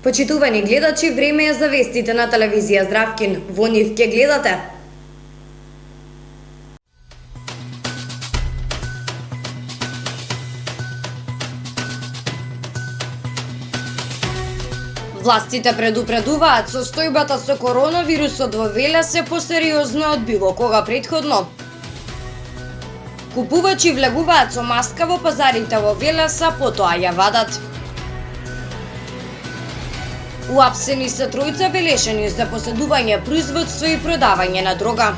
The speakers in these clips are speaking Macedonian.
Почитувани гледачи, време е за вестите на телевизија Здравкин. Во нив ќе гледате. Властите предупредуваат состојбата со коронавирусот во Велес е посериозна од било кога претходно. Купувачи влегуваат со маска во пазарите во Велес, а потоа ја вадат. Уапсени се тројца велешени за поседување, производство и продавање на дрога.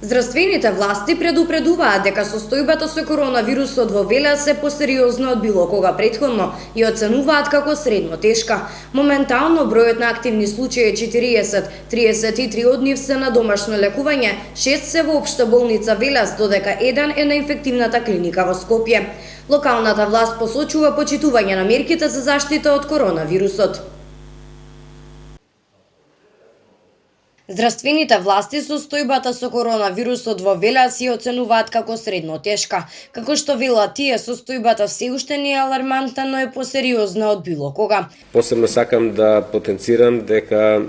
Здравствените власти предупредуваат дека состојбата со коронавирусот во Велес е посериозна од било кога претходно и оценуваат како средно тешка. Моментално бројот на активни случаи е 40, 33 од нив се на домашно лекување, 6 се во општа болница Велес, додека еден е на инфективната клиника во Скопје. Локалната власт посочува почитување на мерките за заштита од коронавирусот. Здравствените власти состојбата со коронавирусот во Велес ја оценуваат како средно тешка. Како што велат тие, состојбата се уште не е алармантна, но е посериозна од било кога. Посебно сакам да потенцирам дека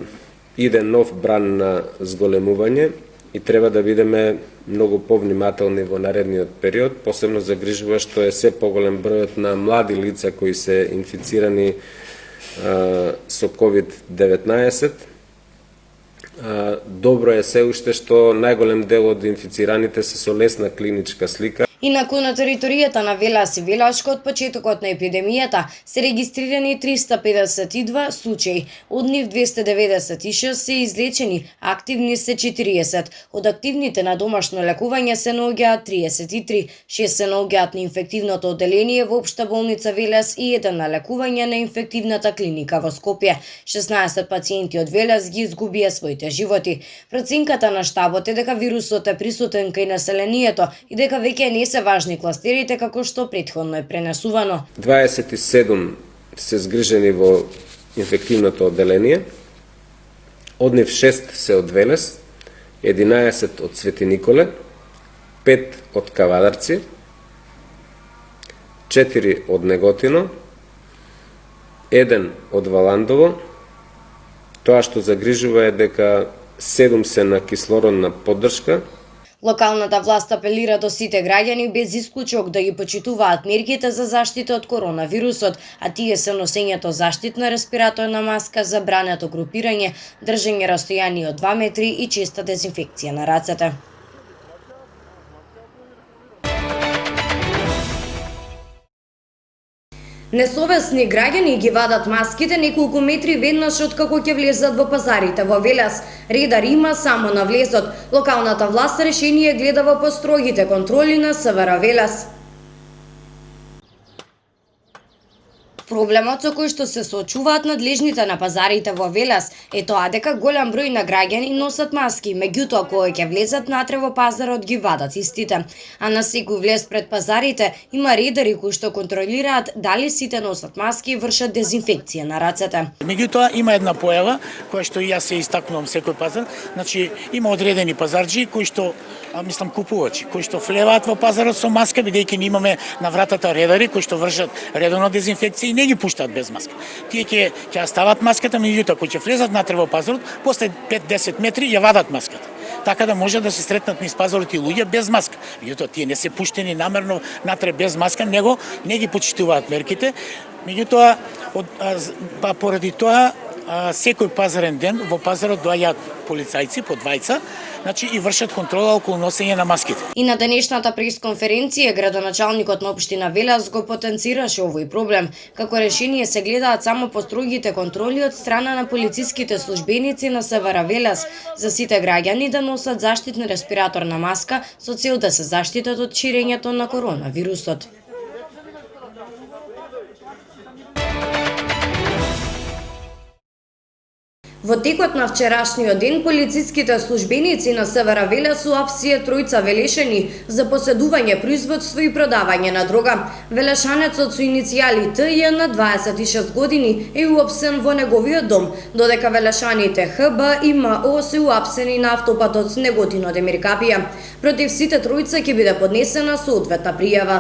иде нов бран на зголемување и треба да бидеме многу повнимателни во наредниот период, посебно загрижува што е се поголем бројот на млади лица кои се инфицирани со COVID-19. Добро е се уште што најголем дел од инфицираните се со лесна клиничка слика. Инаку на територијата на Велес и Велашко од почетокот на епидемијата се регистрирани 352 случаи, од нив 296 се излечени, активни се 40. Од активните на домашно лекување се наоѓаат 33, 6 се наоѓаат на инфективното одделение во општа болница Велес и 1 на лекување на инфективната клиника во Скопје. 16 пациенти од Велес ги изгубија своите животи. Проценката на штабот е дека вирусот е присутен кај населението и дека веќе не се важни кластерите како што претходно е пренесувано. 27 се згрижени во инфективното одделение, од нив 6 се од Велес, 11 од Свети Николе, 5 од Кавадарци, 4 од Неготино, 1 од Валандово. Тоа што загрижува е дека 7 се на кислородна поддршка. Локалната власт апелира до сите граѓани без исклучок да ги почитуваат мерките за заштита од коронавирусот, а тие се носењето заштитна респираторна маска, забрането групирање, држење растојание од 2 метри и честа дезинфекција на рацете. Несовесни граѓани ги вадат маските неколку метри веднаш откако ќе влезат во пазарите во Велес. Редар има само на влезот. Локалната власт решение гледа во построгите контроли на СВР Велес. Проблемот со кој што се соочуваат надлежните на пазарите во Велес е тоа дека голем број на граѓани носат маски, меѓутоа кога ќе влезат натре во пазарот ги вадат истите. А на секој влез пред пазарите има редари кои што контролираат дали сите носат маски и вршат дезинфекција на рацете. Меѓутоа има една појава која што и јас се истакнувам секој пазар, значи има одредени пазарџи кои што купувачи, кои што влеваат во пазарот со маска, бидејќи ние имаме на вратата редари кои што вршат редовно дезинфекција и не ги пуштаат без маска. Тие ќе стават маската, меѓутоа кои ќе влезат натре во пазарот, после 5-10 метри ја вадат маската. Така да може да се сретнат низ пазарот и луѓе без маска. Меѓутоа тие не се пуштени намерно натре без маска, него не ги почитуваат мерките. Меѓутоа поради тоа секој пазарен ден во пазарот доаѓаат полицајци по двајца, значи и вршат контрола околу носење на маските. И на денешната пресконференција градоначалникот на општина Велес го потенцираше овој проблем. Како решение се гледаат само построгите контроли од страна на полициските службеници на СВР Велес за сите граѓани да носат заштитна респираторна маска со цел да се заштитат од ширењето на коронавирусот. Во текот на вчерашниот ден, полициските службеници на СВР Велес су апсија тројца велешени за поседување, производство и продавање на дрога. Велешанецот со иницијали ТЈ на 26 години е уапсен во неговиот дом, додека велешаните ХБ и МО се уапсени на автопатот Неготино – Демиркапија. Против сите тројца ќе биде поднесена соодветна пријава.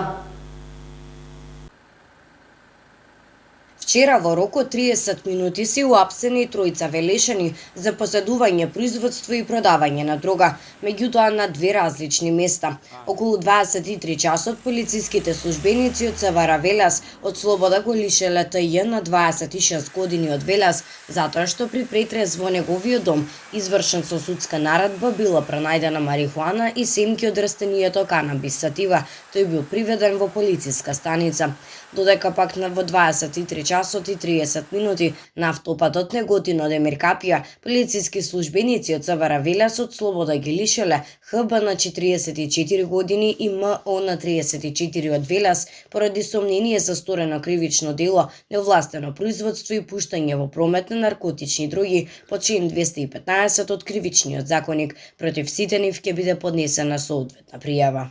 Вчера во рок од 30 минути се уапсени тројца велешени за поседување, производство и продавање на дрога, меѓутоа на две различни места. Околу 23 часот полициските службеници од СВР Велес од слобода го лишеле ТЈ на 26 години од Велес затоа што при претрес во неговиот дом, извршен со судска наредба, била пронајдена марихуана и семки од растенијето канабис сатива. Тој бил приведен во полициска станица. Додека пак во 23 часот и 30 минути на автопатот Неготино – Демиркапија, полициски службеници од СВР Велес од слобода ги лишеле ХБ на 44 години и МО на 34 од Велес поради сомнение за сторено кривично дело, неовластено производство и пуштање во промет на наркотични дроги по член 215 од Кривичниот законник. Против сите нив ќе биде поднесена соодветна пријава.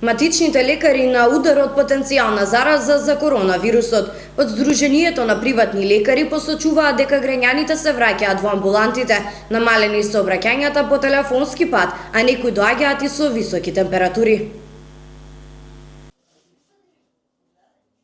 Матичните лекари на удар од потенцијална зараза за коронавирусот. Од Сдруженијето на приватни лекари посочуваат дека граѓаните се враќаат во амбулантите, намалени се обраќањата по телефонски пат, а некои доаѓаат и со високи температури.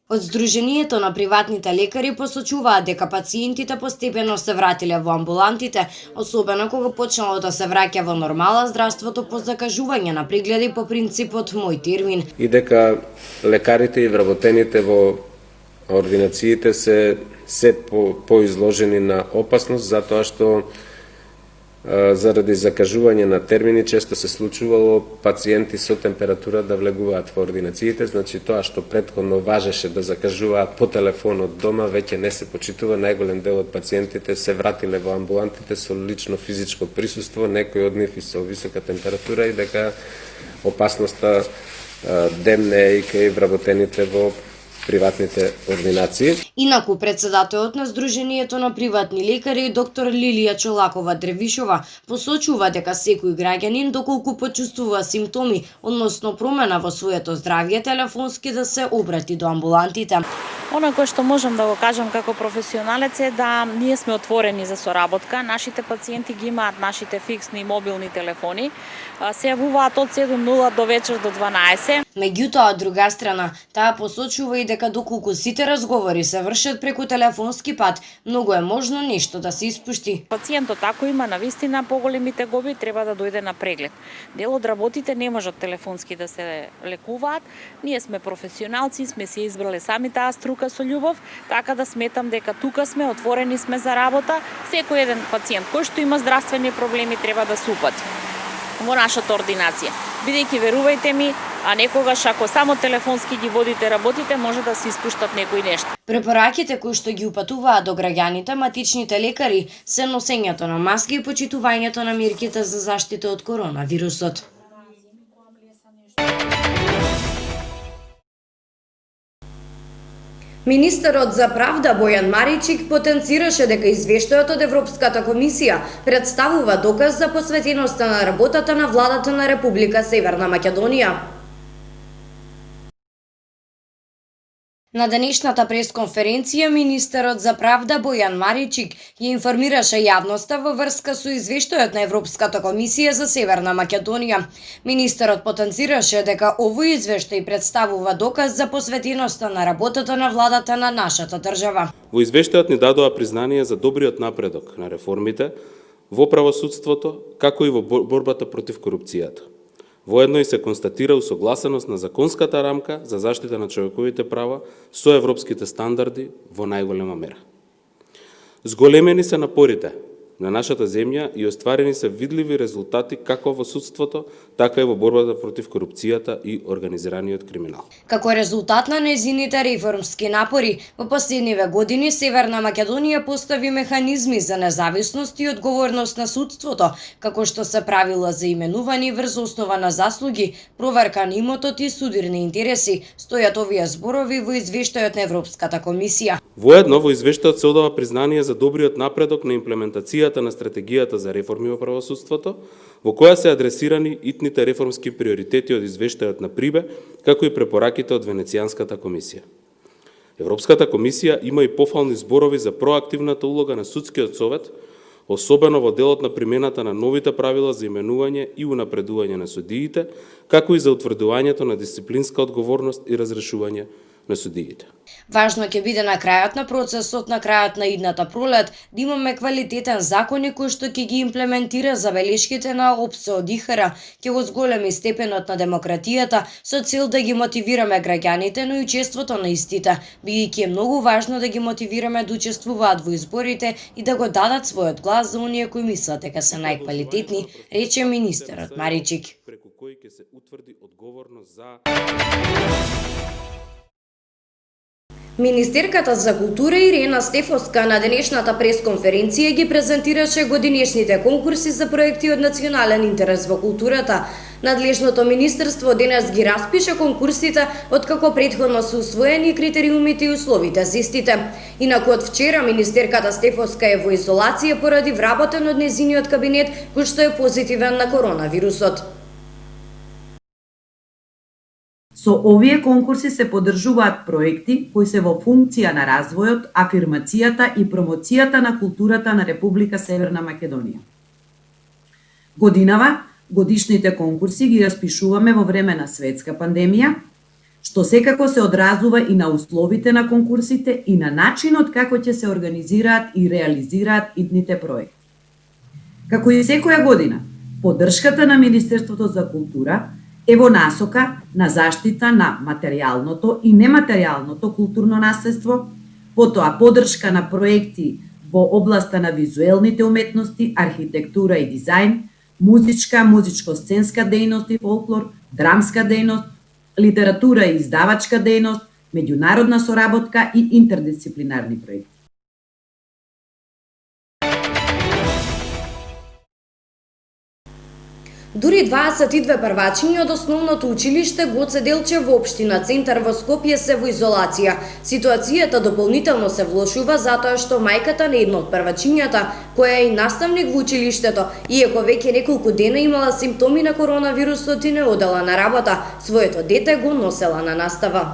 Од Сдруженијето на приватните лекари посочуваат дека пациентите постепено се вратиле во амбулантите, особено кога почнало да се враќа во нормала здравството по закажување на прегледи по принципот мој термин. И дека лекарите и вработените во ординациите се поизложени на опасност, затоа што заради закажување на термини често се случувало пациенти со температура да влегуваат во ординациите, значи тоа што претходно важеше да закажуваат по телефон од дома, веќе не се почитува. Најголем дел од пациентите се вратиле во амбулантите со лично физичко присуство, некои од нив и со висока температура, и дека опасноста демне и кај вработените во приватните ординации. Инаку, председателот на Сдруженијето на приватни лекари, доктор Лилија Чолакова Древишова, посочува дека секој граѓанин, доколку почувствува симптоми, односно промена во своето здравје, телефонски да се обрати до амбулантите. Оно кое што можам да го кажам како професионалец е да ние сме отворени за соработка. Нашите пациенти ги имаат нашите фиксни и мобилни телефони. Се јавуваат од 7:00 до вечер до 12. Меѓутоа, од друга страна, таа посочува и дека доколку сите разговори се вршат преку телефонски пат, многу е можно нешто да се испушти. Пациентот ако има навистина поголеми тегоби, треба да дојде на преглед. Дел од работите не можат телефонски да се лекуваат. Ние сме професионалци, сме си избрале сами таа струка со љубов, така да сметам дека тука сме, отворени сме за работа. Секој еден пациент кој што има здравствени проблеми треба да се упати во нашата ординација. Бидејќи, верувајте ми, а некогаш ако само телефонски ги водите работите, може да се испуштат некои нешта. Препораките кои што ги упатуваат до граѓаните, матичните лекари, се носењето на маски и почитувањето на мерките за заштита од коронавирусот. Министерот за правда Бојан Маричик потенцираше дека извештајот од Европската комисија представува доказ за посветеноста на работата на владата на Република Северна Македонија. На денешната пресконференција министерот за правда Бојан Маричик ја информираше јавноста во врска со извештајот на Европската комисија за Северна Македонија. Министерот потенцираше дека овој извештај представува доказ за посветеноста на работата на владата на нашата држава. Во извештајот ни дадоа признание за добриот напредок на реформите во правосудството, како и во борбата против корупцијата. Воедно и се констатира усогласеност на законската рамка за заштита на човековите права со европските стандарди во најголема мера. Зголемени се напорите на нашата земја и остварени се видливи резултати како во судството, така и во борбата против корупцијата и организираниот криминал. Како резултат на нејзините реформски напори, во последниве години Северна Македонија постави механизми за независност и одговорност на судството, како што се правила за именувани врз основа на заслуги, проверка на имотот и судирни интереси, стојат овие зборови во извештајот на Европската комисија. Воедно во извештајот се одава признание за добриот напредок на имплементацијата на стратегијата за реформи во правосудството, во која се адресирани итните реформски приоритети од извештајот на Прибе, како и препораките од Венецијанската комисија. Европската комисија има и пофални зборови за проактивната улога на судскиот совет, особено во делот на примената на новите правила за именување и унапредување на судиите, како и за утврдувањето на дисциплинска одговорност и разрешување на судиите. Важно ќе биде на крајот на процесот, на крајот на идната пролет, да имаме квалитетен закони кој што ќе ги имплементира забелешките на ОПСО од ИХР, ќе го зголеми степенот на демократијата со цел да ги мотивираме граѓаните, но и учеството на истите, бидејќи е многу важно да ги мотивираме да учествуваат во изборите и да го дадат својот глас за оние кои мислат дека се најквалитетни, рече министерот Маричик. Преку кој ќе се утврди одговорност за Министерката за култура Ирена Стефовска на денешната пресконференција ги презентираше годинешните конкурси за проекти од национален интерес во културата. Надлежното министерство денес ги распише конкурсите, откако претходно се усвоени критериумите и условите за истите. Инаку од вчера министерката Стефовска е во изолација поради вработен од нејзиниот кабинет кој што е позитивен на коронавирусот. Со овие конкурси се поддржуваат проекти кои се во функција на развојот, афирмацијата и промоцијата на културата на Република Северна Македонија. Годинава, годишните конкурси ги распишуваме во време на светска пандемија, што секако се одразува и на условите на конкурсите и на начинот како ќе се организираат и реализираат идните проекти. Како и секоја година, поддршката на Министерството за култура е во насока на заштита на материјалното и нематеријалното културно наследство, потоа поддршка на проекти во областа на визуелните уметности, архитектура и дизајн, музичка, музичко-сценска дејност и фолклор, драмска дејност, литература и издавачка дејност, меѓународна соработка и интердисциплинарни проекти. Дури 22 првачиња од основното училиште Гоце Делчев во општина Центар во Скопје се во изолација. Ситуацијата дополнително се влошува затоа што мајката на едно од првачињата, која е и наставник во училиштето, иако веќе неколку дена имала симптоми на коронавирусот и не одела на работа, своето дете го носела на настава.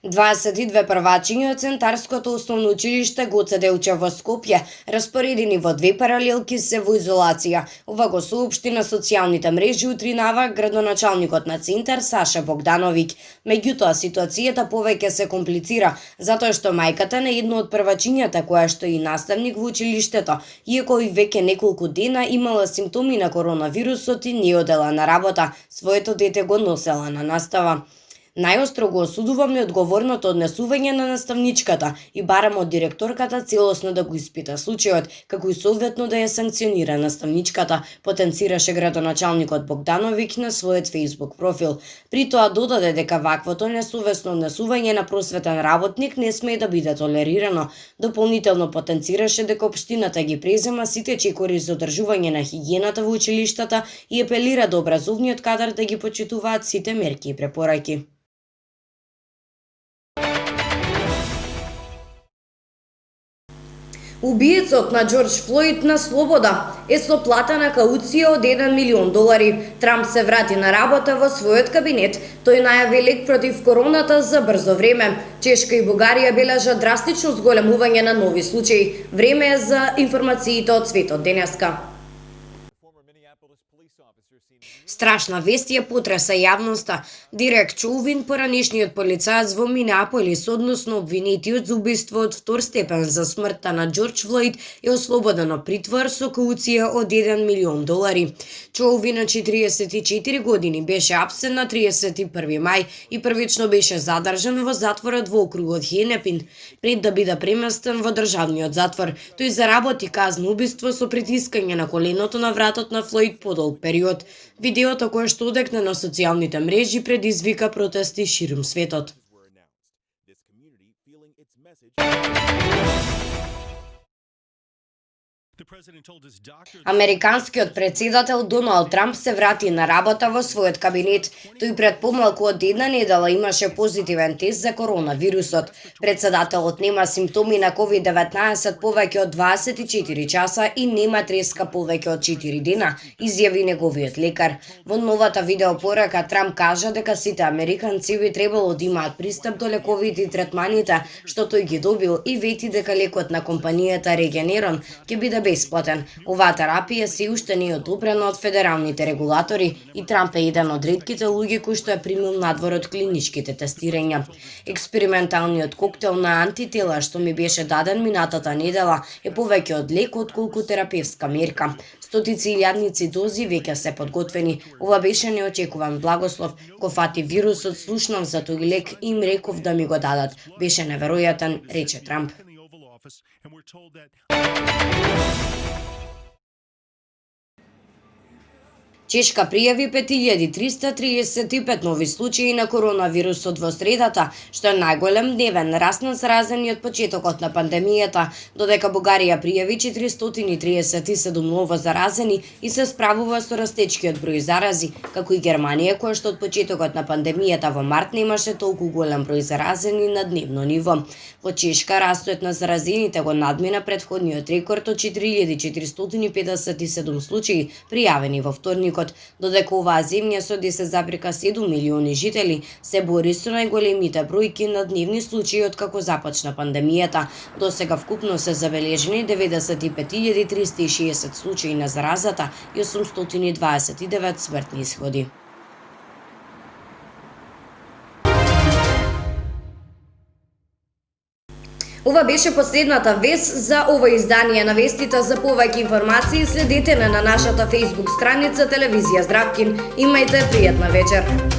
22 првачиња од Центарското основно училиште Гоце Делчев во Скопје, распоредени во две паралелки, се во изолација. Ова го соопшти на социјалните мрежи утринава градоначалникот на Центар Саша Богдановиќ. Меѓутоа, ситуацијата повеќе се комплицира, затоа што мајката на едно од првачињата, која што е и наставник во училиштето, иако и веќе неколку дена имала симптоми на коронавирусот и не одела на работа, своето дете го носела на настава. Најостро го осудувам неодговорното однесување на наставничката и барам од директорката целосно да го испита случајот, како и соодветно да ја санкционира наставничката, потенцираше градоначалникот Богдановиќ на својот Facebook профил. При тоа додаде дека ваквото несовесно однесување на просветен работник не смее да биде толерирано. Дополнително потенцираше дека општината ги презема сите чекори за одржување на хигиената во училиштата и апелира до образовниот кадар да ги почитуваат сите мерки и препораки. Убиецот на Џорџ Флојд на слобода е со платена кауција од $1 милион. Трамп се врати на работа во својот кабинет. Тој најави лек против короната за брзо време. Чешка и Бугарија бележат драстично зголемување на нови случаи. Време е за информациите од светот денеска. Страшна вест ја потреса јавноста. Дерек Чоувин, поранешниот полицаец во Минеаполис, односно обвинетиот за убиство од втор степен за смртта на Џорџ Флојд, е ослободен од притвор со кауција од $1 милион. Чоувин на 44 години беше апсен на 31 мај и првично беше задржан во затворот во округот Хенепин, пред да биде преместен во државниот затвор. Тој заработи казна убиство со притискање на коленото на вратот на Флојд подолг период. Видеото кое што одекна на социјалните мрежи предизвика протести ширум светот. Американскиот председател Доналд Трамп се врати на работа во својот кабинет. Тој пред помалку од една недела имаше позитивен тест за коронавирусот. Председателот нема симптоми на COVID-19 повеќе од 24 часа и нема треска повеќе од 4 дена, изјави неговиот лекар. Во новата видеопорака Трамп кажа дека сите американци би требало да имаат пристап до лековите и третманите што тој ги добил и вети дека лекот на компанијата Регенерон ќе биде бесплатен. Оваа терапија се уште не е одобрена од федералните регулатори и Трамп е еден од ретките луѓе кои што е примил надвор од клиничките тестирања. Експерименталниот коктел на антитела што ми беше даден минатата недела е повеќе од лек отколку терапевска мерка. Стотици илјадници дози веќе се подготвени. Ова беше неочекуван благослов. Ко фати вирусот, слушнав за тој лек и им реков да ми го дадат. Беше неверојатен, рече Трамп. Чешка пријави 5335 нови случаи на коронавирусот во средата, што е најголем дневен раст на заразени од почетокот на пандемијата, додека Бугарија пријави 437 ново заразени и се справува со растечкиот број зарази, како и Германија, која што од почетокот на пандемијата во март немаше толку голем број заразени на дневно ниво. Во Чешка растот на заразените го надмина претходниот рекорд од 4457 случаи пријавени во вторникот, додека оваа земја со 10,7 милиони жители се бори со најголемите бројки на дневни случаи од како започна пандемијата. До сега вкупно се забележени 95.360 случаи на заразата и 829 смртни исходи. Ова беше последната вест за ова издание на вестите. За повеќе информации следете на нашата Facebook страница Телевизија Здравкин. Имајте пријатна вечер.